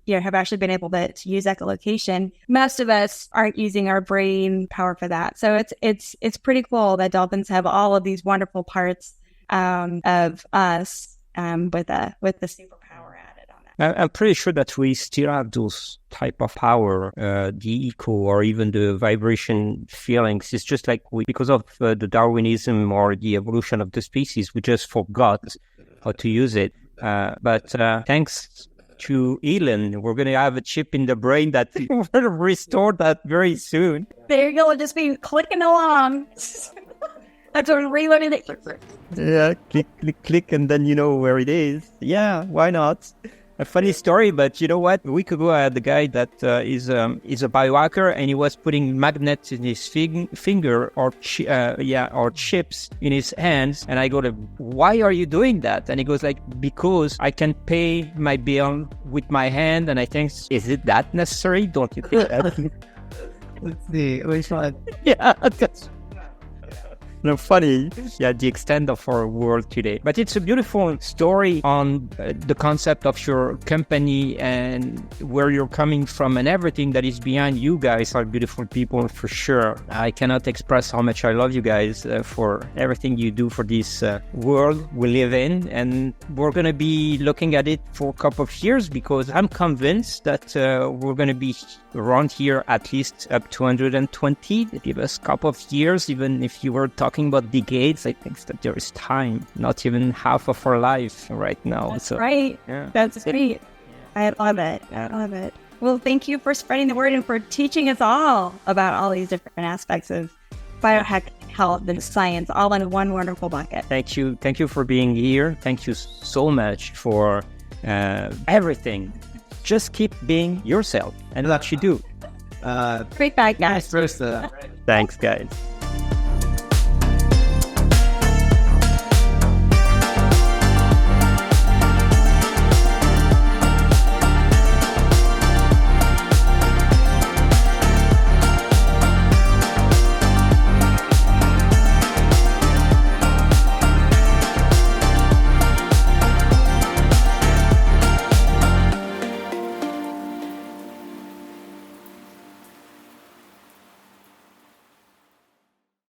[SPEAKER 2] have actually been able to use echolocation, most of us aren't using our brain power for that. So it's pretty cool that dolphins have all of these wonderful parts of us with the superpower added on it.
[SPEAKER 1] I'm pretty sure that we still have those type of power, the echo or even the vibration feelings. It's just like because of the Darwinism or the evolution of the species, we just forgot how to use it. But thanks to Elon, we're going to have a chip in the brain that will restore that very soon.
[SPEAKER 2] There you go. It'll just be clicking along. That's what reloading it.
[SPEAKER 1] Yeah, click, click, click, and then you know where it is. Yeah, why not? A funny story, but you know what? A week ago, I had the guy that is a biohacker, and he was putting magnets in his finger or chips in his hands. And I go to, why are you doing that? And he goes like, because I can pay my bill with my hand. And I think, is it that necessary? Don't you think that?
[SPEAKER 3] Let's see. Which one?
[SPEAKER 1] Yeah, that's funny. Yeah, the extent of our world today. But it's a beautiful story on the concept of your company and where you're coming from and everything that is behind. You guys are beautiful people for sure. I cannot express how much I love you guys for everything you do for this world we live in. And we're going to be looking at it for a couple of years because I'm convinced that we're going to be around here at least up to 120. Give us a couple of years, even if you were talking about decades. I think that there is time, not even half of our life right now.
[SPEAKER 2] That's right. Yeah. That's great. I love it. I love it. Well, thank you for spreading the word and for teaching us all about all these different aspects of biohacking, health, and science all in one wonderful bucket.
[SPEAKER 1] Thank you. Thank you for being here. Thank you so much for everything. Just keep being yourself and what you do.
[SPEAKER 2] Great bag, guys.
[SPEAKER 3] Thanks,
[SPEAKER 1] guys.